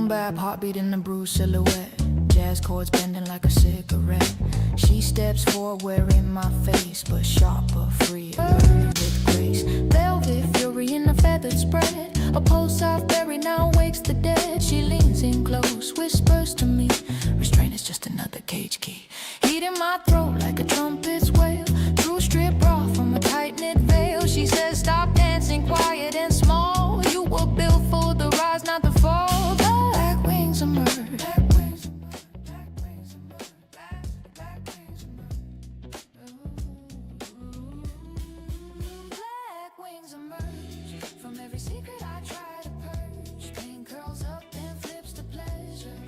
Boom bap, heartbeat in the bruised silhouette. Jazz chords bending like a cigarette. She steps forward wearing my face, but sharper, free, learning with grace. Velvet fury in a feathered spread. A pulse I've buried now wakes the dead. She leans in close, whispers to me. Restraint is just another cage key. Heat in my throat like a trumpet's wail. True strip off from a tight-knit veil. She says stop dancing quiet and small. You were built for the rise, not the fall. Black wings emerge. From every secret I try to purge. Pain curls up and flips to pleasure.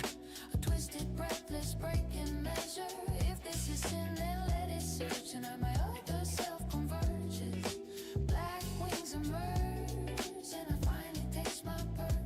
A twisted, breathless break in measure. If this is sin, then let it search. Tonight my other self converges. Black wings emerge, and I finally taste my purpose.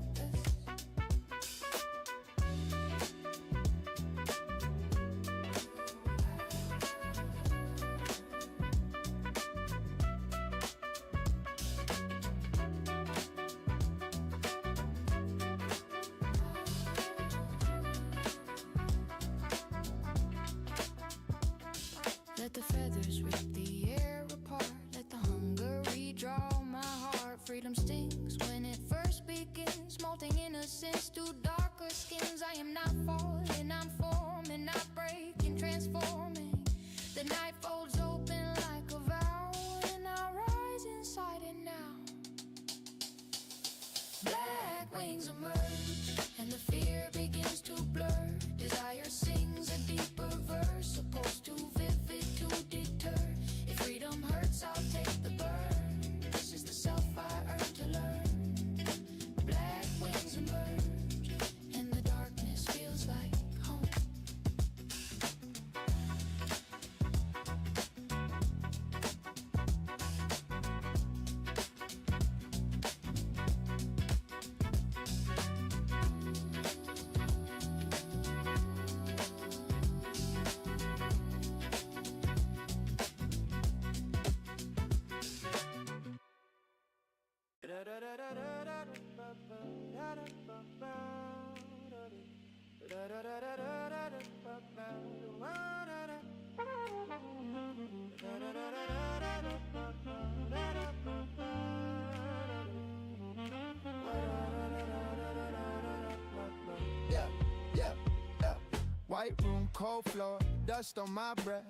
Let the feathers rip the air apart. Let the hunger redraw my heart. Freedom stings when it first begins. Molting innocence to darker skins. I am not falling, I'm forming, not breaking, transforming. The night folds open like a vow, and I rise inside it now. Black wings emerge, and the fear begins to blur. Desire sings a deeper verse, supposed to vivid to deter. If freedom hurts, I'll take the burn. This is the self I earned to learn. Black wings emerge, and the darkness feels like home. White room, cold floor, dust on my breath.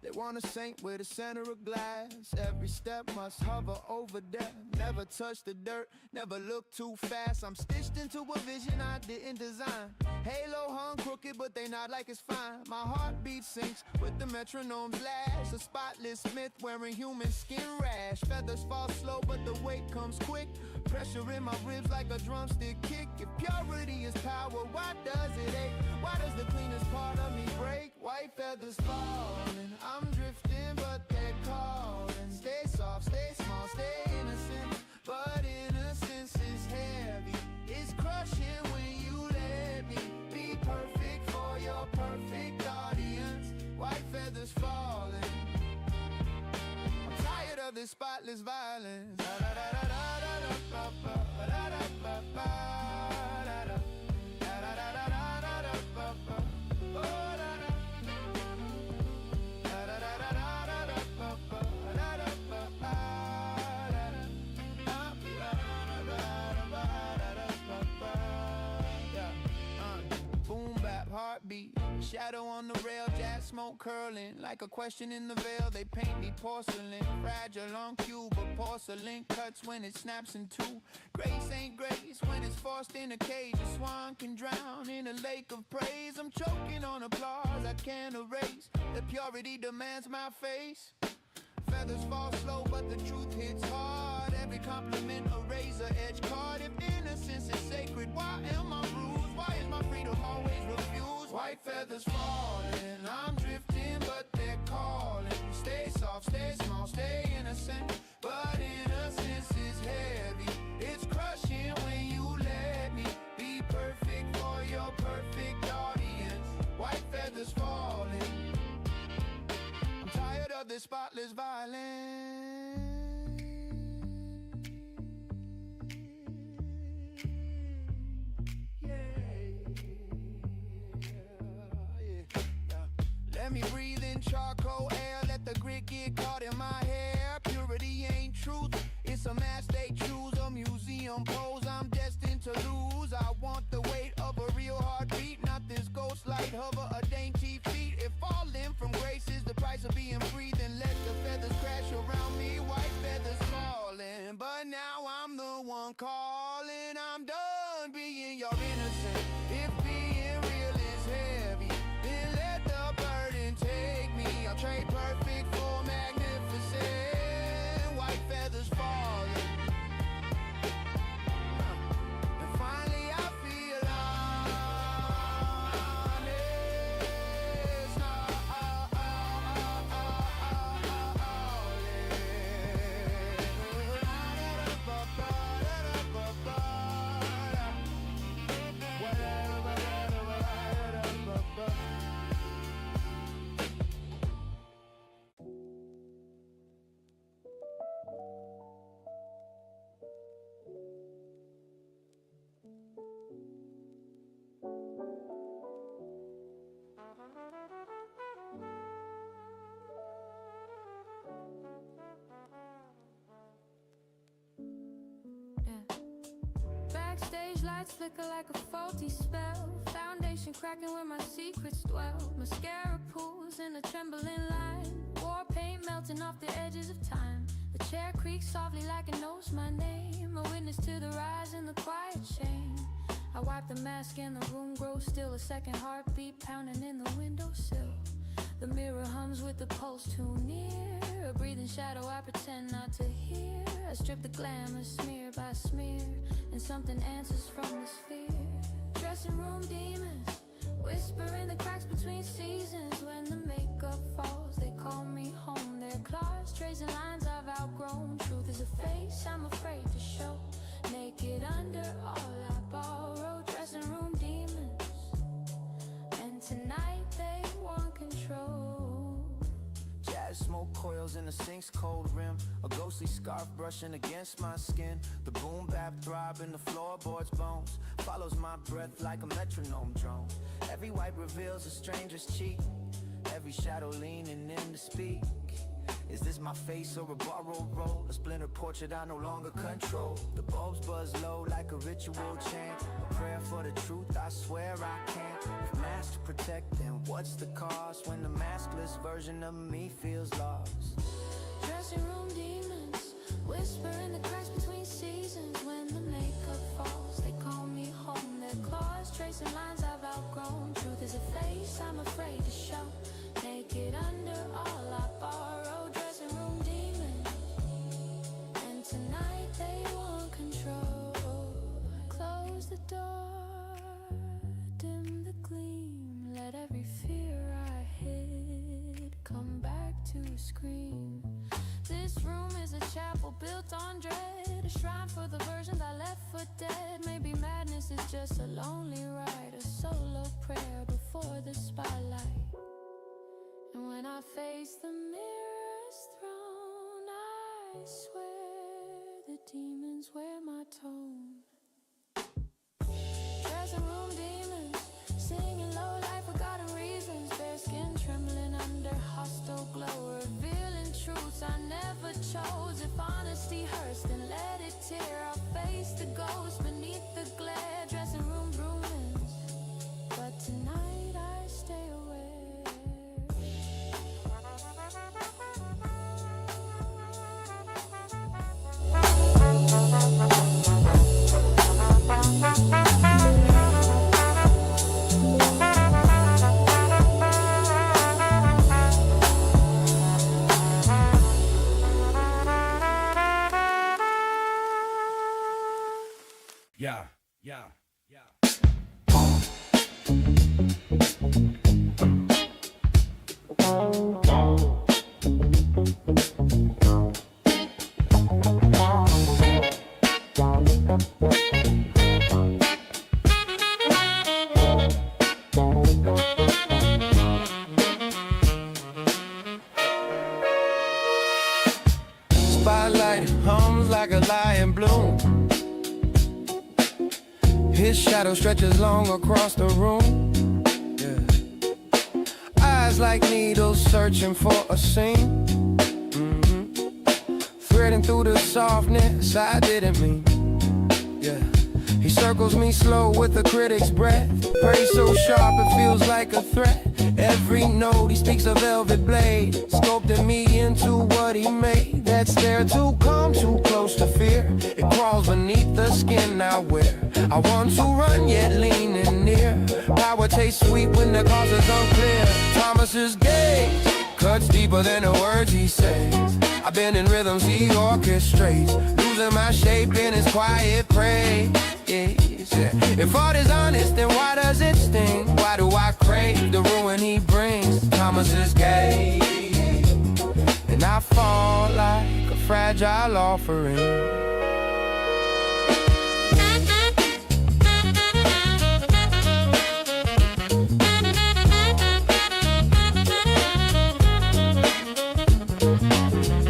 They want a saint with a center of glass. Every step must hover over death. Never touch the dirt, never look too fast. I'm stitched into a vision I didn't design. Halo hung crooked, but they nod like it's fine. My heartbeat sinks with the metronome's lash. A spotless myth wearing human skin rash. Feathers fall slow, but the weight comes quick. Pressure in my ribs like a drumstick kick. If purity is power, why does it ache? Why does the cleanest part of me break? White feathers falling, I'm drifting, but they're calling. Stay soft, stay small, stay innocent, but innocence is heavy. It's crushing when you let me be perfect for your perfect audience. White feathers falling, I'm tired of this spotless violence. Heartbeat, shadow on the rail, jazz smoke curling like a question in the veil. They paint me porcelain, fragile on cue, but porcelain cuts when it snaps in two. Grace ain't grace when it's forced in a cage. A swan can drown in a lake of praise. I'm choking on applause I can't erase. The purity demands my face. Feathers fall slow, but the truth hits hard. Every compliment a razor edge card. If innocence is sacred, why am I bruised? Why is my freedom always refused? White feathers falling, I'm drifting, but they're calling. Stay soft, stay small, stay innocent, but innocence is heavy. It's crushing when you let me be perfect for your perfect audience. White feathers falling, I'm tired of this spotless violence. Yeah. Let me breathe in charcoal air, let the grit get caught in my hair. Purity ain't truth, it's a mask they choose, a museum pose I'm destined to lose. I want the weight of a real heartbeat, not this ghost light hover, a dainty feet. If falling from grace is the price of being free, then let the feathers crash around me, white feathers falling. But now I'm the one calling, I'm done being your innocent. If being real is heavy, then let the burden take me. I'll trade perfect for magnificent, white feathers falling. And finally I feel honest. Backstage lights flicker like a faulty spell. Foundation cracking where my secrets dwell. Mascara pools in a trembling line. War paint melting off the edges of time. The chair creaks softly like it knows my name. A witness to the rise in the quiet shame. I wipe the mask and the room grows still. A second heartbeat pounding in the windowsill. The mirror hums with the pulse too near. A breathing shadow I pretend not to hear. I strip the glamour smear by smear, and something answers from this fear. Dressing room demons whisper in the cracks between seasons. When the makeup falls, they call me home. Their claws tracing lines I've outgrown. Truth is a face I'm afraid to show. Naked under all I borrow. Dressing room demons, and tonight they want control. Jazz smoke coils in the sink's cold rim. A ghostly scarf brushing against my skin. The boom bap throb in the floorboard's bones. Follows my breath like a metronome drone. Every wipe reveals a stranger's cheek. Every shadow leaning in to speak. Is this my face or a borrowed role? A splintered portrait I no longer control. The bulbs buzz low like a ritual chant. A prayer for the truth, I swear I can't. If masks to protect, then what's the cost? When the maskless version of me feels lost. Dressing room demons whisper in the cracks between seasons. When the makeup falls, they call me home. Their claws tracing lines I've outgrown. Truth is a face I'm afraid to show. Naked under all I borrow. Dressing room demons, and tonight they want control. Close the door, dim the gleam. Let every fear I hid come back to scream. This room is a chapel built on dread, a shrine for the versions I left for dead. Maybe madness is just a lonely ride, a solo prayer before the spotlight. And when I face the mirror's throne, I swear the demons wear my tone. Dressing room demons, singing low like forgotten reasons. Bare skin trembling under hostile glow, revealing truths I never chose. If honesty hurts, then let it tear. I'll face the ghost beneath the glare. Dressing room ruins, but tonight I stay aware. Yeah. Spotlight hums like a lion bloom. His shadow stretches long across the room. Yeah. Eyes fingers like needles searching for a seam. Threading through the softness I didn't mean. Yeah. He circles me slow with a critic's breath. Praise so sharp it feels like a threat. Every note he speaks a velvet blade, sculpted me into what he made. That's there too calm, too close to fear. It crawls beneath the skin I wear. I want to run yet leaning near. Power tastes sweet when the cause is unclear. Thomas's gaze cuts deeper than the words he says. I've been in rhythms he orchestrates, losing my shape in his quiet praise. If art is honest, then why does it sting? Why do I crave the ruin he brings? Thomas's gaze, and I fall like a fragile offering.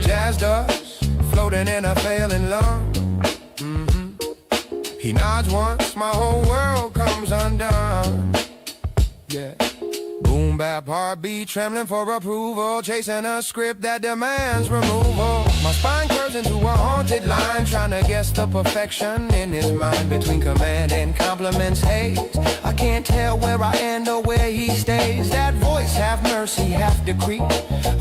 Jazz dust floating in a failing lung. He nods once, my whole world comes undone. Yeah. Boom bap heartbeat trembling for approval, chasing a script that demands removal. My spine curves into a haunted line, trying to guess the perfection in his mind. Between command and compliments haze, I can't tell where I end or where he stays. That voice, half mercy, half decree,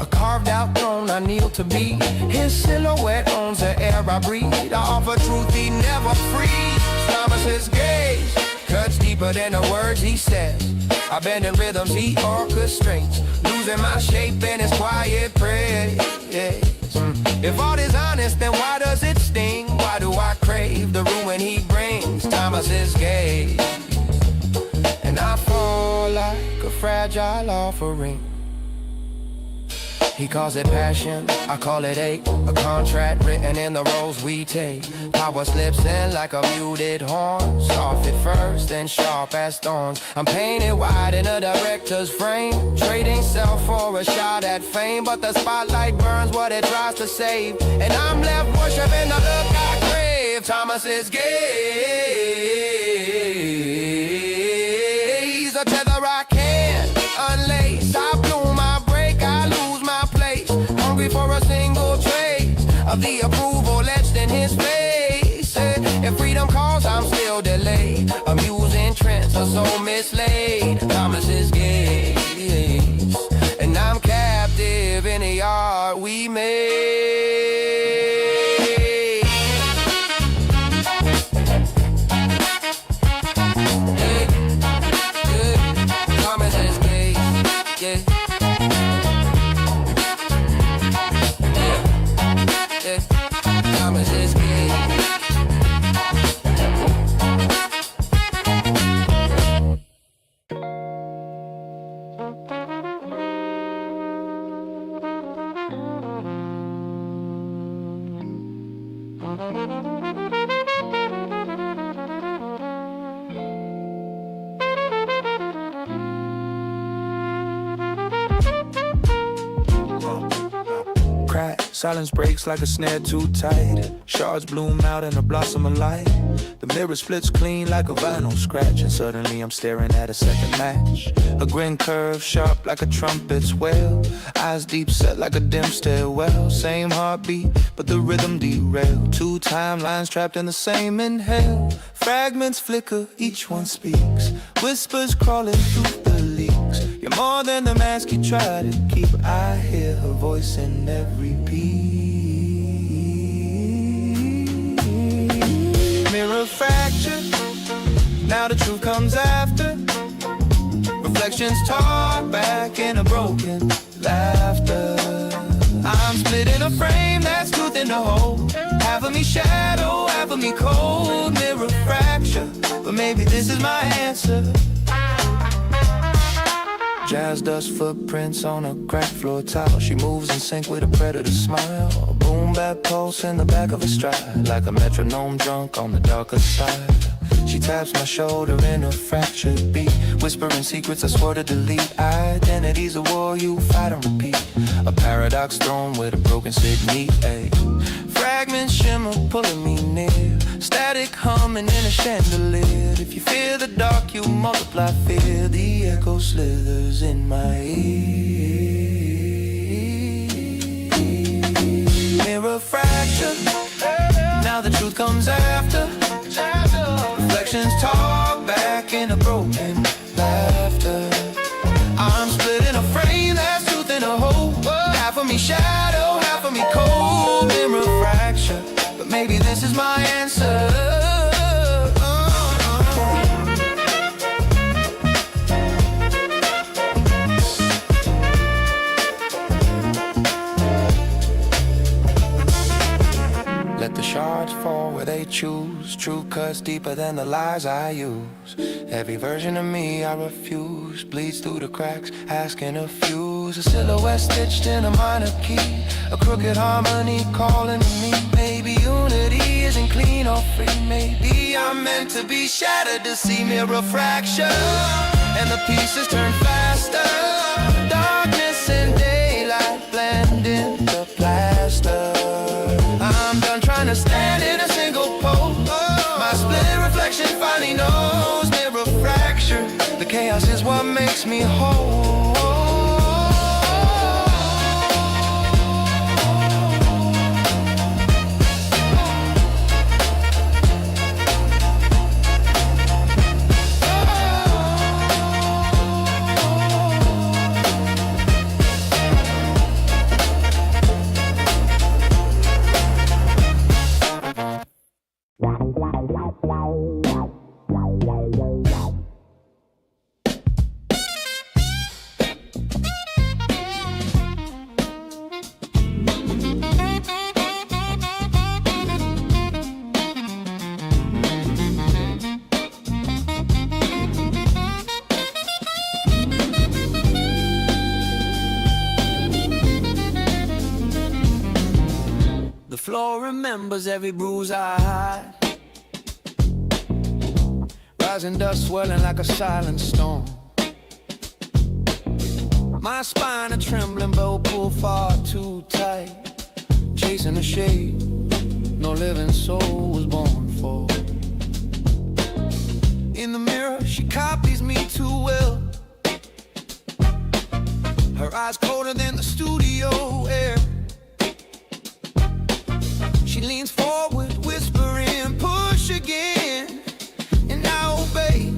a carved out throne I kneel to be. His silhouette owns the air I breathe. I offer truth he never frees. Thomas's gaze cuts deeper than the words he says. I bend in rhythms he orchestrates, losing my shape in his quiet praise. If art is honest, then why does it sting? Why do I crave the ruin he brings? Thomas's gaze, and I fall like a fragile offering. He calls it passion, I call it ache. A contract written in the roles we take. Power slips in like a muted horn, soft at first, then sharp as thorns. I'm painted wide in a director's frame, trading self for a shot at fame. But the spotlight burns what it tries to save, and I'm left worshiping the look I crave. Thomas's gaze, a tether I can't unlace. I bloom, I break, I lose my place, hungry for a single trace of the approval etched in his face. If freedom calls, I'm still delayed. Amusing trends are so mislaid. Thomas's gaze, and I'm captive in the art we made. Thomas's gaze, yeah. Thomas's gaze. Crack, silence breaks like a snare too tight. Shards bloom out in a blossom of light. The mirror splits clean like a vinyl scratch, and suddenly I'm staring at a second match. A grin curves sharp like a trumpet's wail, eyes deep set like a dim stairwell. Same heartbeat, but the rhythm derailed. Two timelines trapped in the same inhale. Fragments flicker, each one speaks. Whispers crawling through the leaks. You're more than the mask you try to keep. I hear her voice in every piece. Mirror fracture, now the truth comes after. Reflections talk back in a broken laughter. I'm split in a frame that's tooth in the hole. Half of me shadow, half of me cold. Mirror fracture, but maybe this is my answer. Jazz dust footprints on a cracked floor tile. She moves in sync with a predator's smile. A boom bap pulse in the back of a stride, like a metronome drunk on the darker side. She taps my shoulder in a fractured beat, whispering secrets I swore to delete. Identity's a war you fight and repeat. A paradox thrown with a broken Sydney A. Fragments shimmer pulling me near, static humming in a chandelier. If you fear the dark, you multiply fear. The echo slithers in my ear. Mirror fracture, now the truth comes after. Reflections talk back in a broken laughter. I'm split in a frame, that's truth in a hole. Half of me shadow, half of me cold. Mirror fracture, but maybe this is my answer. Let the shards fall where they choose. True cuts deeper than the lies I use. Every version of me I refuse bleeds through the cracks, asking to fuse. A silhouette stitched in a minor key, a crooked harmony calling to me. Maybe unity isn't clean or free. Maybe I'm meant to be shattered to see mirror fracture, and the pieces turn faster. Darkness and daylight blend into plaster. I'm done trying to stand in a single pole. My split reflection finally knows. Mirror fracture, the chaos is what makes me whole. The floor remembers every bruise I hide. Rising dust swirling like a silent storm. My spine a trembling, bow pulled far too tight. Chasing a shade no living soul was born for. In the mirror she copies me too well. Her eyes colder than the studio air. She leans forward, whispering, push again. And I obey,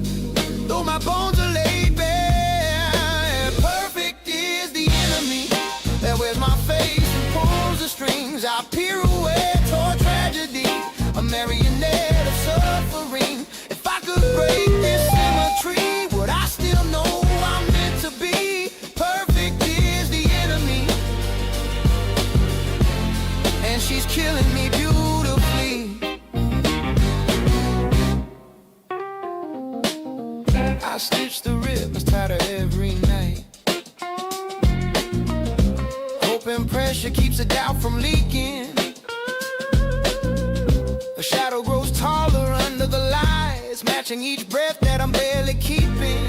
though my bones are laid bare. Perfect is the enemy that wears my face and pulls the strings. I pirouette toward tragedy, a marionette of suffering. If I could break this symmetry, would I still know I'm meant to be? Perfect is the enemy, and she's killing me beautifully. I stitch the ribbons tighter every night, hoping pressure keeps the doubt from leaking. A shadow grows taller under the lies, matching each breath that I'm barely keeping.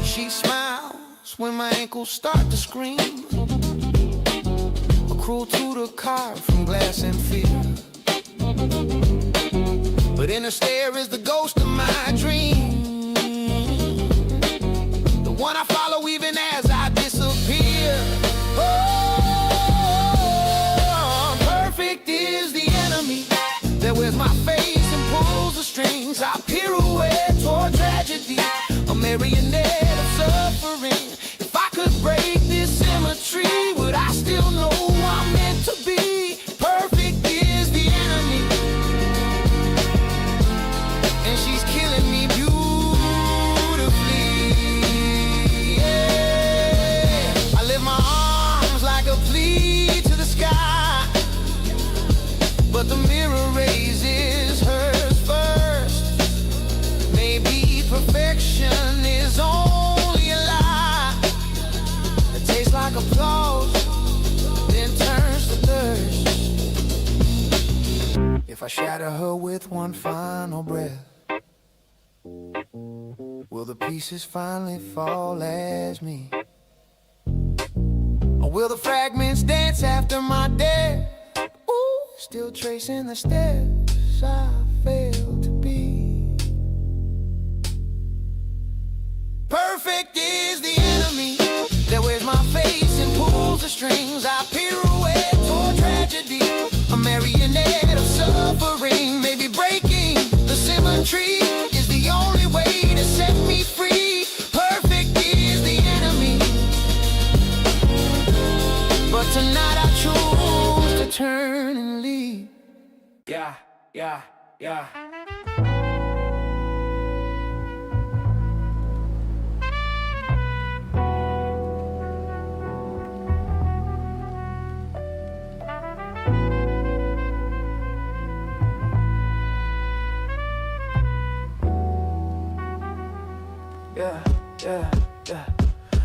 She smiles when my ankles start to scream. Cruel to the carved from glass and fear. But in her stare is the ghost of my dream, the one I follow even as I disappear. Oh, perfect is the enemy that wears my face and pulls the strings. I pirouette toward tragedy, a marionette of suffering. If I could break this symmetry, would I still know I'm meant to be? Perfect is the enemy, and she's killing me beautifully. Yeah. I lift my arms like a plea to the sky, but the mirror raises hers first. Maybe perfection is only a lie. It tastes like applause, then turns to thirst. If I shatter her with one final breath, will the pieces finally fall as me? Will the fragments dance after my death? Ooh, still tracing the steps I failed to be. Perfect is the enemy that wears my face and pulls the strings. I pirouette toward tragedy, a marionette of suffering. Maybe breaking the symmetry is the only way to set me free. Perfect is the enemy, but tonight I choose to turn and leave. Yeah, yeah, yeah. Yeah, yeah, yeah.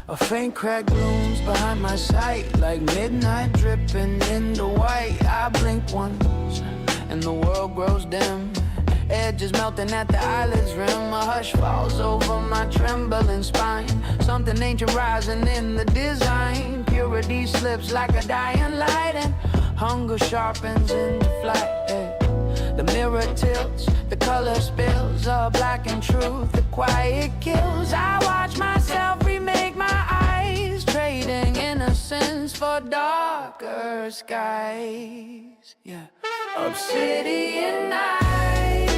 A faint crack blooms behind my sight, like midnight dripping into white. I blink once, and the world grows dim. Edges melting at the eyelids rim. A hush falls over my trembling spine. Something ancient rising in the design. Purity slips like a dying light, and hunger sharpens into flight. Hey. The mirror tilts, the color spills, a blackened truth, the quiet kills. I watch myself remake my eyes, trading innocence for darker skies. Yeah. Obsidian nights,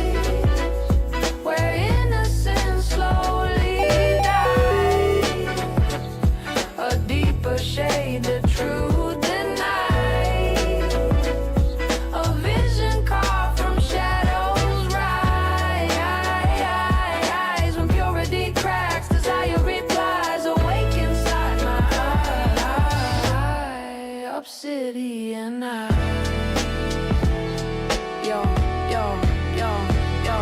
where innocence slowly dies. A deeper shade, the truth. Obsidian eyes. Yo, yo, yo, yo,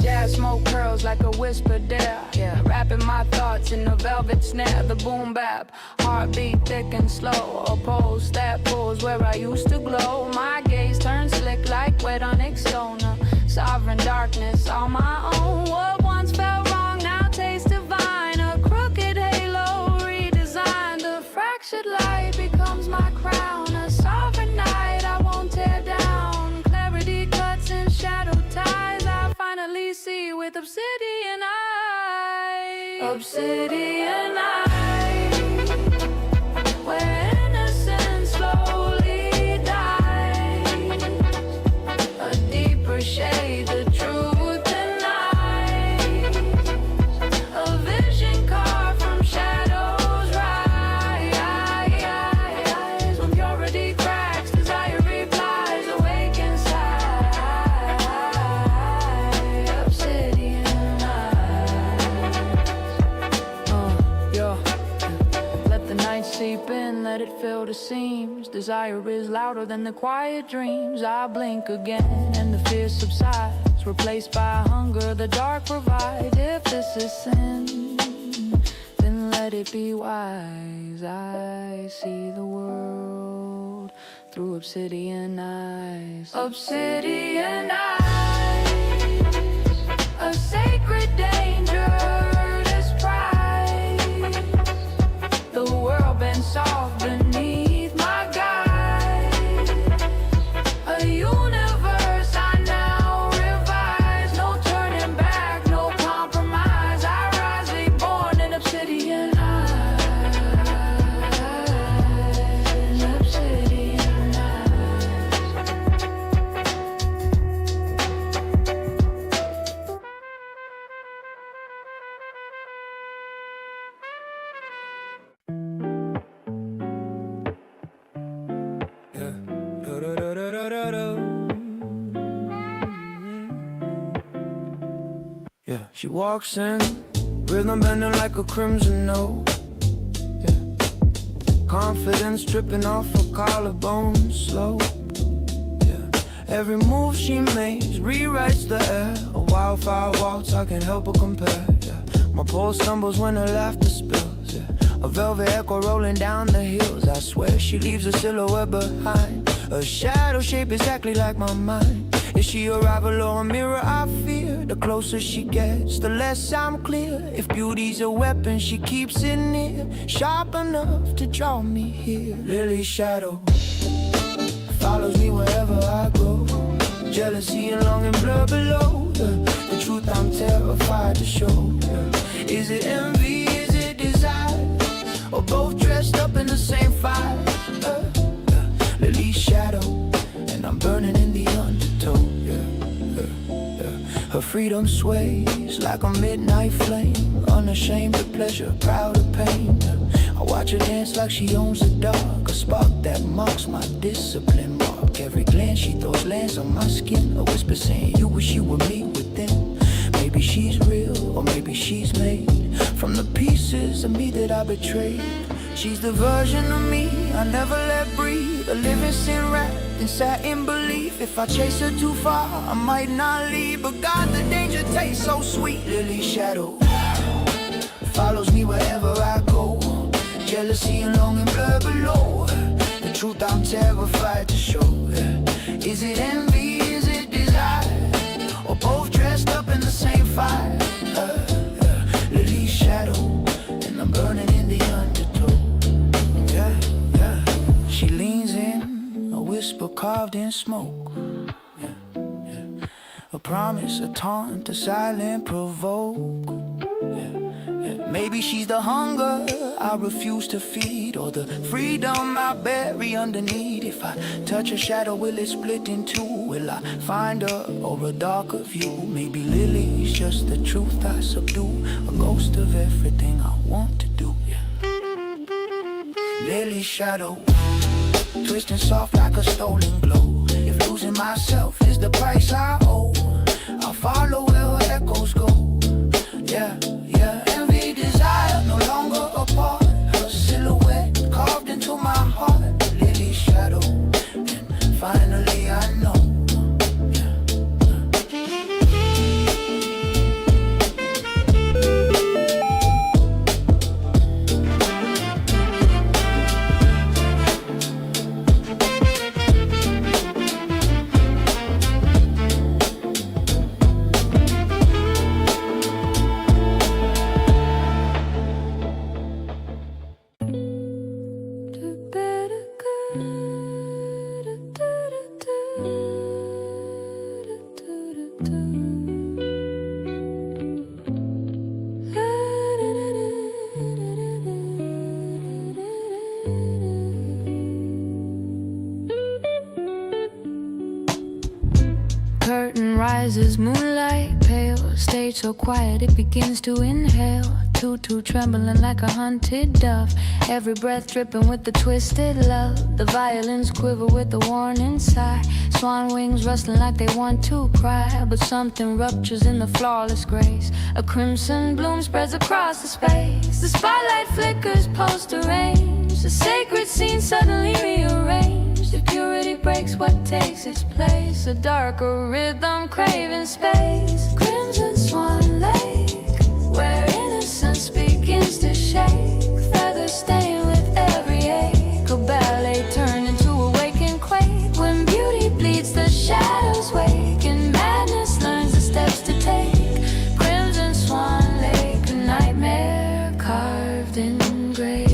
jazz smoke curls like a whispered dare. Yeah, rapping my thoughts in the velvet snare. The boom bap, heartbeat thick and slow. A pulse that pulls where I used to glow. My gaze turns slick like wet onyx stone. Sovereign darkness on my own. What once felt wrong now tastes divine. A crooked halo redesigned. The fractured light becomes my crown. A sovereign night I won't tear down. Clarity cuts and shadow ties. I finally see with obsidian eyes. Obsidian eyes, where innocence slowly dies. A deeper shade, the truth denies. A vision carved from shadows rise. When purity cracks, desire replies. Awake inside. Obsidian eyes. Yo. Let the night seep in, let it fill the seams. Desire is louder than the quiet dreams. I blink again and the fear subsides, replaced by hunger the dark provides. If this is sin, then let it be wise. I see the world through obsidian eyes. Obsidian eyes, a sacred danger, this prize. The world been soft beneath my guide. A universe I now revise. No turning back, no compromise. I rise reborn in obsidian eyes. Obsidian Yeah, she walks in, rhythm bending like a crimson note. Yeah, confidence dripping off her collarbones, slow. Yeah, every move she makes rewrites the air. A wildfire waltz, I can't help but compare. Yeah, my pulse stumbles when her laughter spills. Yeah, a velvet echo rolling down the hills. I swear she leaves a silhouette behind. A shadow shape exactly like my mind. Is she a rival or a mirror I fear? The closer she gets, the less I'm clear. If beauty's a weapon, she keeps it near, sharp enough to draw me here. Lily's shadow follows me wherever I go. Jealousy and longing blur below. The truth I'm terrified to show. Is it envy, is it desire? Or both dressed up in the same fire? Lily's shadow, and I'm burning in the undertow. Her freedom sways like a midnight flame, unashamed of pleasure, proud of pain. I watch her dance like she owns the dark, a spark that marks my discipline mark. Every glance she throws lands on my skin, a whisper saying you wish you were me within. Maybe she's real, or maybe she's made from the pieces of me that I betrayed. She's the version of me I never let breathe, a living sin wrapped in satin belief. If I chase her too far, I might not leave, but God, the danger tastes so sweet. Lily's shadow follows me wherever I go. Jealousy and longing blur below. The truth I'm terrified to show. Is it envy, is it desire? Or both dressed up in the same fire? Lily's shadow, and I'm burning in the undertow. She leans in, a whisper carved in smoke. A promise, a taunt, a silent provoke. Maybe she's the hunger I refuse to feed, or the freedom I bury underneath. If I touch her shadow, will it split in two? Will I find her or a darker view? Maybe Lily's just the truth I subdue, a ghost of everything I want to do. Lily's shadow, twisting soft like a stolen glow. If losing myself is the price I owe, I'll follow where her echoes go. Envy, desire, no longer apart. Her silhouette carved into my heart. Lily's shadow, and finally I know. Curtain rises, moonlight pale. Stage so quiet it begins to inhale. Tutu trembling like a hunted dove. Every breath dripping with the twisted love. The violins quiver with the warning sigh. Swan wings rustling like they want to cry, but something ruptures in the flawless grace. A crimson bloom spreads across the space. The spotlight flickers post-arranged. The sacred scene suddenly rearranged. The purity breaks what takes its place. A darker rhythm craving space. Crimson Swan Lake, where innocence begins to shake. Feathers stained with every ache. A ballet turned into a waking quake. When beauty bleeds, the shadows wake, and madness learns the steps to take. Crimson Swan Lake, a nightmare carved in gray.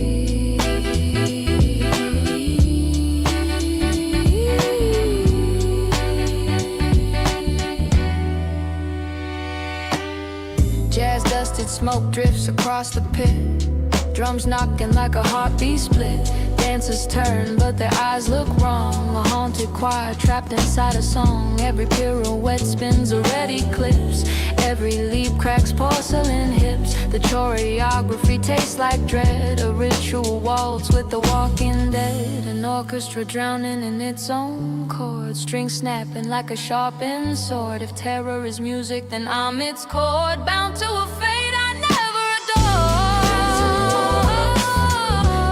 Jazz-dusted smoke drifts across the pit. Drums knocking like a heartbeat split. Dancers turn, but their eyes look wrong. A haunted choir trapped inside a song. Every pirouette spins a red eclipse. Every leap cracks porcelain hips. The choreography tastes like dread. A ritual waltz with the walking dead. An orchestra drowning in its own chords. Strings snapping like a sharpened sword. If terror is music, then I'm its chord. Bound to a fate I never adore.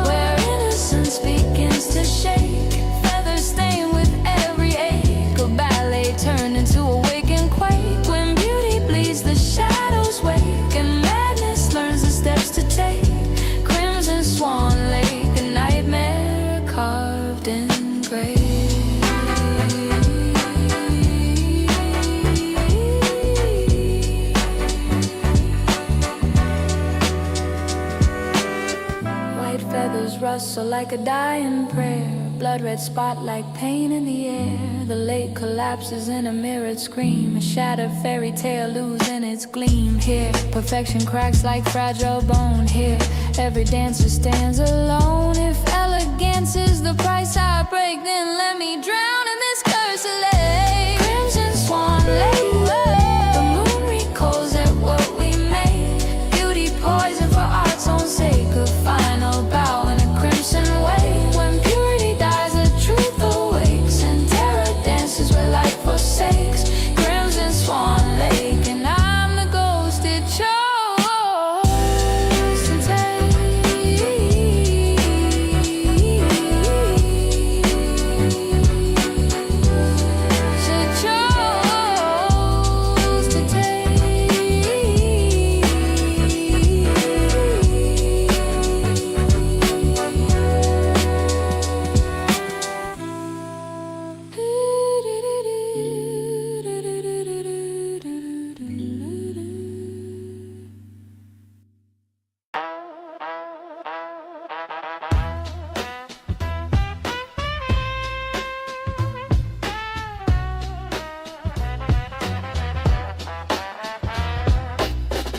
Where innocence begins to shake. Feathers stained with every ache. A ballet turned into a waking quake. When beauty bleeds, the shadows wake, and madness learns the steps to take. Crimson Swan Lake, a nightmare carved in gray. hustle like a dying prayer. Blood red spot like pain in the air. The lake collapses in a mirrored scream. A shattered fairy tale losing its gleam. Here, perfection cracks like fragile bone. Here, every dancer stands alone. If elegance is the price I break, then let me drown in this cursed lake. Crimson Swan Lake. The moon recalls at what we made. Beauty poison for art's own sake. A final bow in a crimson wave. When purity dies, the truth awakes, and terror dances where light forsakes. Crimson Swan Lake, and I'm the ghost it chose to take. It chose to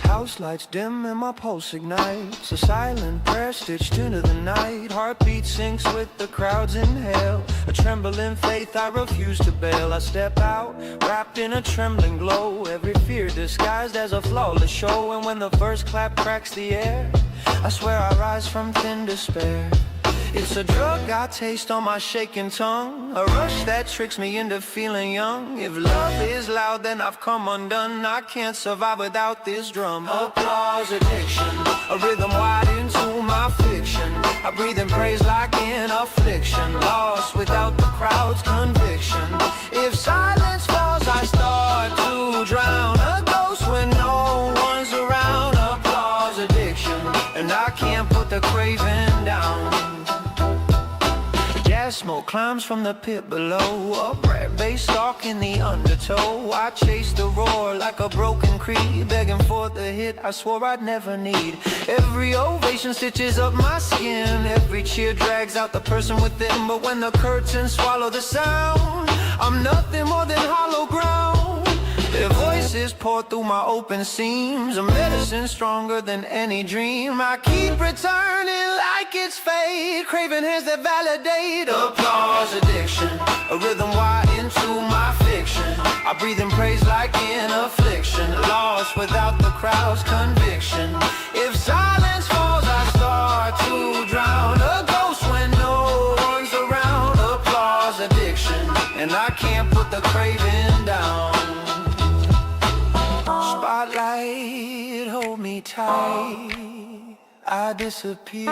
House lights dim and my pulse ignites. A silent prayer stitched into the night. Heartbeat syncs with the crowd's inhale. A trembling faith I refuse to bail. I step out, wrapped in a trembling glow. Every fear disguised as a flawless show. And when the first clap cracks the air, I swear I rise from thin despair. It's a drug I taste on my shaking tongue. A rush that tricks me into feeling young. If love is loud, then I've come undone. I can't survive without this drum. Applause addiction, a rhythm wide into my fiction. I breathe in praise like in affliction. Lost without the crowd's conviction. If silence falls, I start to drown. A ghost when no one's around. Applause addiction, and I can't put the craving down. Smoke climbs from the pit below. A red bass stalk in the undertow. I chase the roar like a broken creed, begging for the hit I swore I'd never need. Every ovation stitches up my skin. Every cheer drags out the person within. But when the curtains swallow the sound, I'm nothing more than hollow ground. Their voices pour through my open seams. A medicine stronger than any dream. I keep returning like it's fate. Craving hands that validate. Applause addiction, a rhythm wide into my fiction. I breathe in praise like in affliction. Lost without the crowd's conviction. If silence falls, I start to drown. A ghost when no one's around. Applause addiction, and I can't put the craving down. Spotlight, hold me tight. I disappear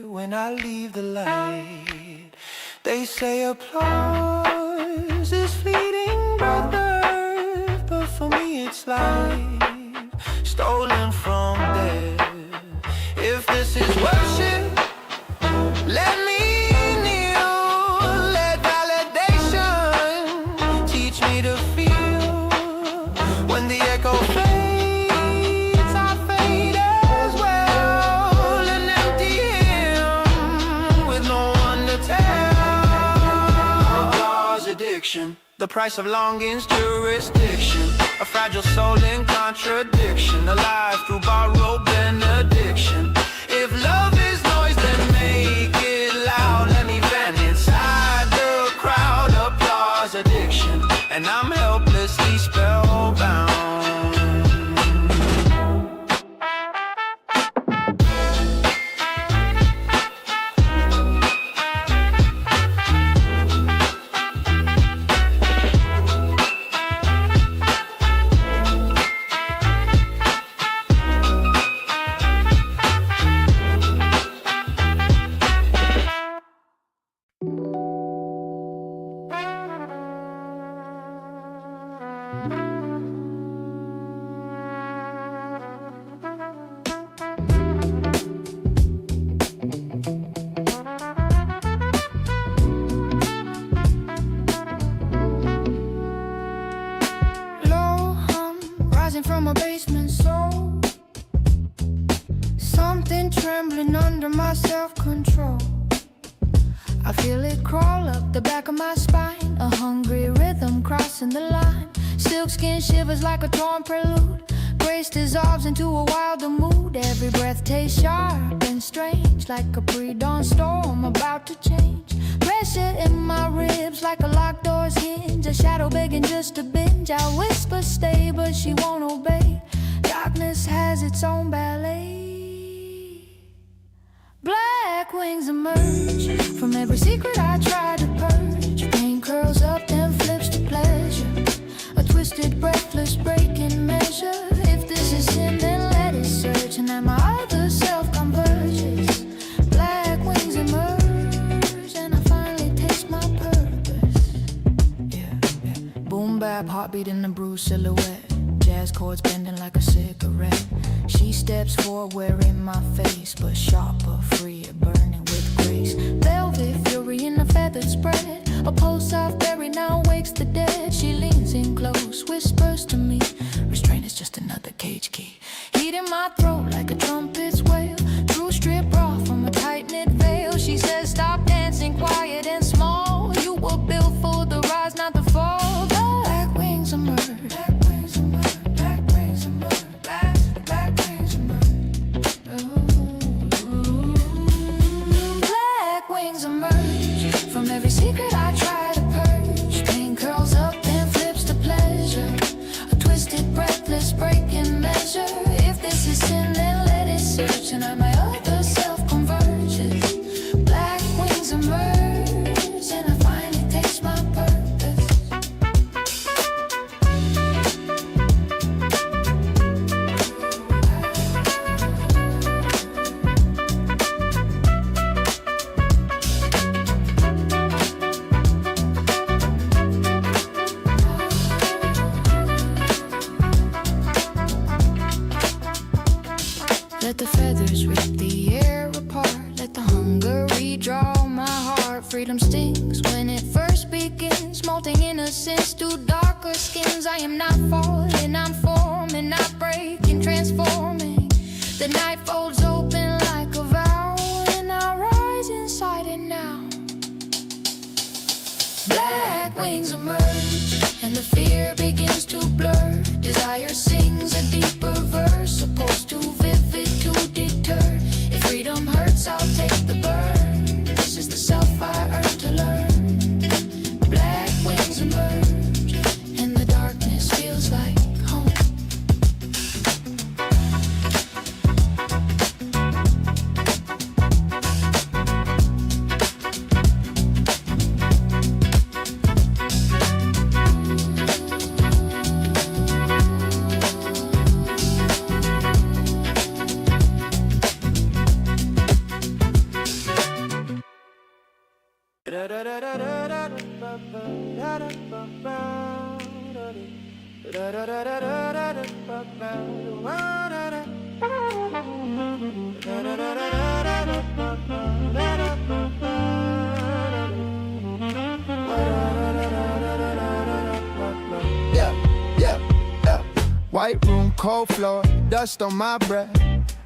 when I leave the light. They say applause is fleeting, brother, but for me it's life stolen from death. If this is worship, let me kneel. Let validation teach me to feel. When the echo fades, I fade as well. An empty hymn with no one to tell. Applause addiction, the price of longing's jurisdiction. A fragile soul in contradiction. Alive through borrowed benediction. If love is noise, then make it loud. Let me vent inside the crowd. Applause addiction, and I'm helplessly spellbound. From a basement soul, something trembling under my self-control. control. I feel it crawl up the back of my spine, a hungry rhythm crossing the line. Silk skin shivers like a torn prelude. Grace dissolves into a wilder mood. Every breath tastes sharp and strange, like a pre-dawn storm about to change. Pressure in my ribs like a locked door's hinge. A shadow begging just to binge. I whisper stay, but she won't obey. Darkness has its own ballet. Black wings emerge from every secret I try to purge. Pain curls up then flips to pleasure. A twisted, breathless break in measure. If this is sin, then let it search. And then my other self converges. Black wings emerge, and I finally taste my purpose. Boom bap, heartbeat in the bruised silhouette. Jazz chords bending like a cigarette. She steps forward wearing my face, but sharper, freer, burning with grace. Velvet fury in a feathered spread. A pulse I've buried now wakes the dead. She leans in close, whispers to me. Restraint is just another cage key. Heat in my throat like a trumpet's wail. True strip off from a tight-knit veil. She says stop dancing, quiet and small. You were built for the rise, not the fall. Black wings emerge. From every secret I try to purge. Pain curls up and flips to pleasure. A twisted, breathless break in measure. If this is sin, then let it search. And my other self converges. Black wings emerge, and I finally taste my purpose. Let the feathers rip the air apart. Let the hunger redraw my heart. Freedom stings when it first begins. Molting innocence to darker skins. I am not falling, I'm forming, not breaking, transforming. The night folds open like a vow, and I rise inside it now. Black wings emerge, and the fear begins to blur. Desire sings a deeper verse, supposed to vivid to deter. If freedom hurts, I'll take the burn. This is the self I earned to learn. Black wings emerge, and the darkness feels like home. White room, cold floor, dust on my breath.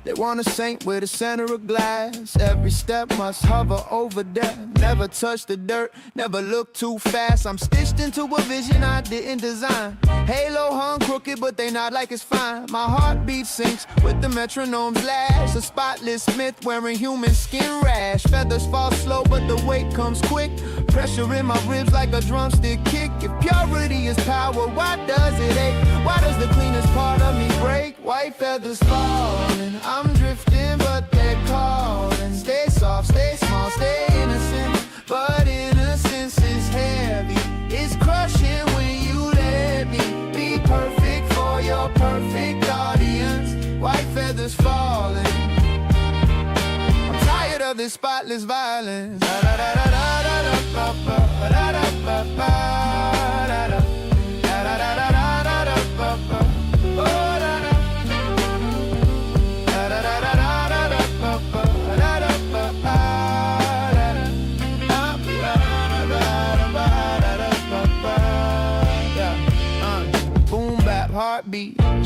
They want a saint with a center of glass. Every step must hover over death. Never touch the dirt, never look too fast. I'm stitched into a vision I didn't design. Halo hung crooked, but they nod like it's fine. My heartbeat syncs with the metronome's lash. A spotless Smith wearing human skin rash. Feathers fall slow, but the weight comes quick. Pressure in my ribs like a drumstick kick. If purity is power, why does it ache? Why does the cleanest part of me break? White feathers falling, I'm drifting, but they're calling. Stay soft, stay small, stay innocent. But innocence is heavy. It's crushing when you let me be perfect for your perfect audience. White feathers falling. I'm tired of this spotless violence.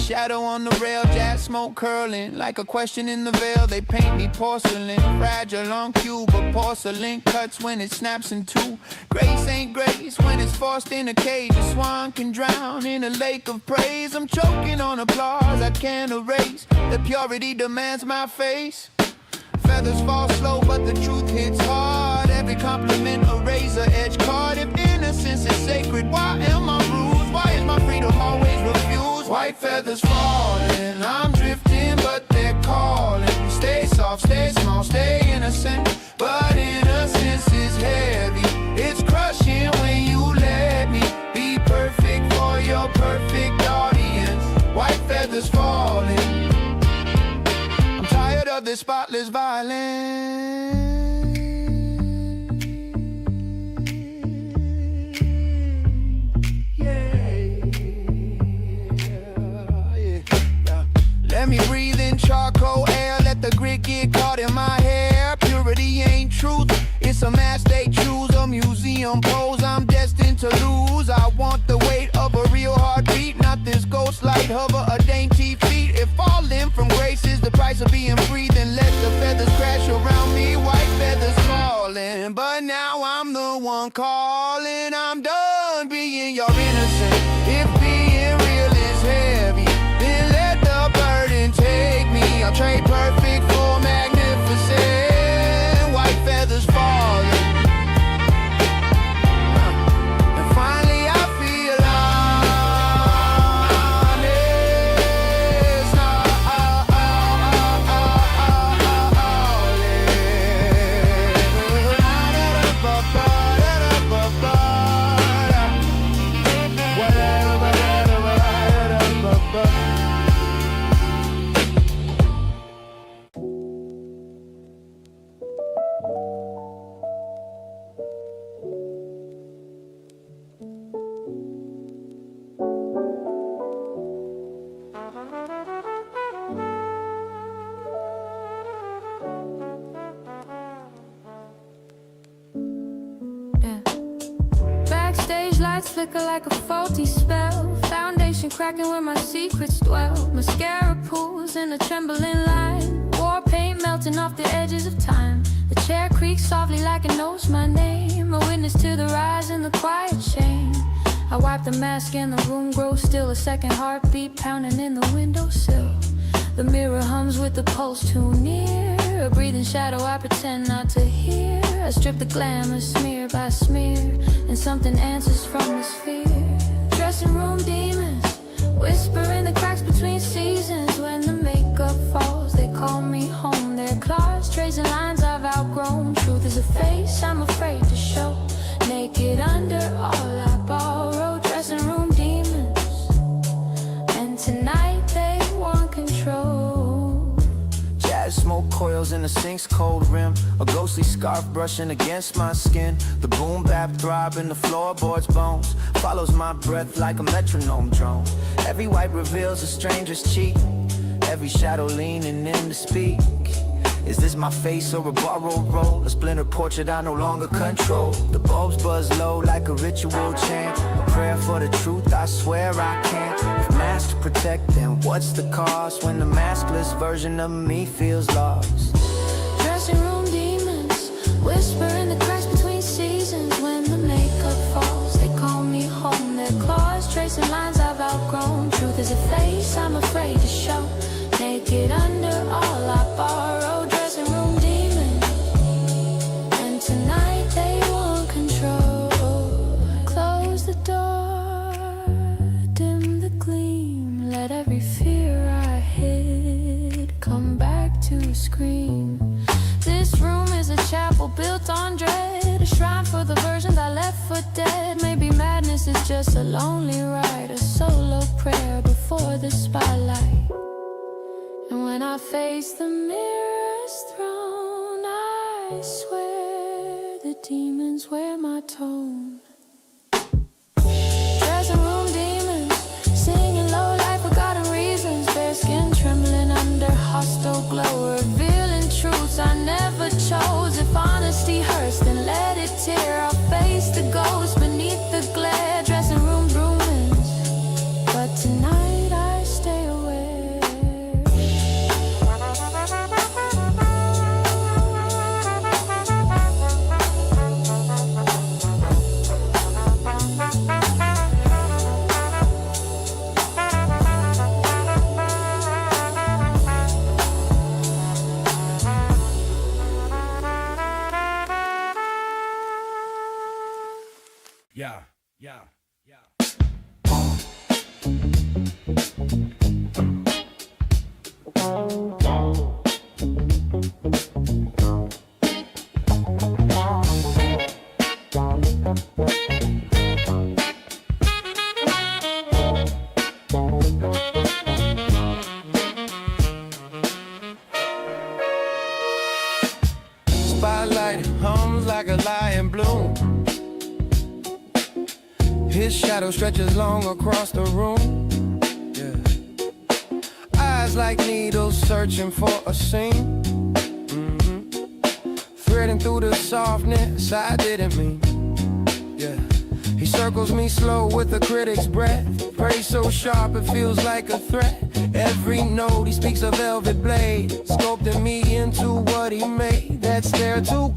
shadow on the rail, jazz smoke curling like a question in the veil. They paint me porcelain, fragile on cue, but porcelain cuts when it snaps in two. Grace ain't grace when it's forced in a cage. A swan can drown in a lake of praise. I'm choking on applause I can't erase. The purity demands my face. Feathers fall slow, but the truth hits hard. Every compliment a razor edge card. If innocence is sacred, why am I bruised? Why is my freedom always refused? White feathers falling, I'm drifting, but they're calling. Stay soft, stay small, stay innocent, but innocence is heavy. It's crushing when you let me be perfect for your perfect audience. White feathers falling, tired of this spotless violence. Let me breathe in charcoal air, let the grit get caught in my hair. Purity ain't truth, it's a mask they choose, a museum pose I'm destined to lose. I want the weight of a real heartbeat, not this ghost light hover, a dainty feet. If falling from grace is the price of being free, then let the feathers crash around me. White feathers falling, but now I'm the one calling. I'm done being your innocent. If being real is heavy, then let the burden take me. I'll trade perfect for magnificent. White feathers falling, and finally I feel honest. Backstage lights flicker like a faulty spell. Foundation cracking where my secrets dwell. Mascara pools in a trembling line. War paint melting off the edges of time. The chair creaks softly like it knows my name. A witness to the rise and the quiet shame. I wipe the mask and the room grows still. A second heartbeat pounding in the windowsill. The mirror hums with the pulse too near. A breathing shadow I pretend not to hear. I strip the glamour smear by smear, and something answers from this fear. Dressing room demons whisper in the cracks between seasons. When the makeup falls, they call me home. Their claws tracing lines I've outgrown. Truth is a face I'm afraid to show. Naked under all I borrow. Dressing room demons, and tonight they want control. Jazz smoke coils in the sink's cold rim. A ghostly scarf brushing against my skin. The boom bap throb in the floorboard's bones. Follows my breath like a metronome drone. Every wipe reveals a stranger's cheek. Every shadow leaning in to speak. Is this my face or a borrowed role? A splintered portrait I no longer control. The bulbs buzz low like a ritual chant. A prayer for the truth, I swear I can't. If masks to protect, then what's the cost? When the maskless version of me feels lost. Dressing room demons whisper in the cracks between seasons. When the makeup falls, they call me home. Their claws tracing lines I've outgrown. Truth is a face I'm afraid to show. Naked under all I borrow. Dressing room demons, and tonight they want control. Close the door, dim the gleam. Let every fear I hid come back to scream. This room is a chapel built on dread. A shrine for the versions I left for dead. Maybe madness is just a lonely ride. A solo prayer before the spotlight. And when I face the mirror's throne, I swear the demons wear my tone. Dressing room demons, singing low like forgotten reasons. Bare skin trembling under hostile glow. Revealing truths I never chose. If honesty hurts, then let it tear. I'll face the ghost beneath the glare. Dressing room rumors, but tonight I stay away. yeah, yeah, yeah. Spotlight hums like a lion bloom. His shadow stretches long across the room. Yeah. Eyes like needles searching for a seam. Threading through the softness I didn't mean. Yeah. He circles me slow with a critic's breath. Praise so sharp it feels like a threat. Every note he speaks a velvet blade, sculpting me into what he made. That's there too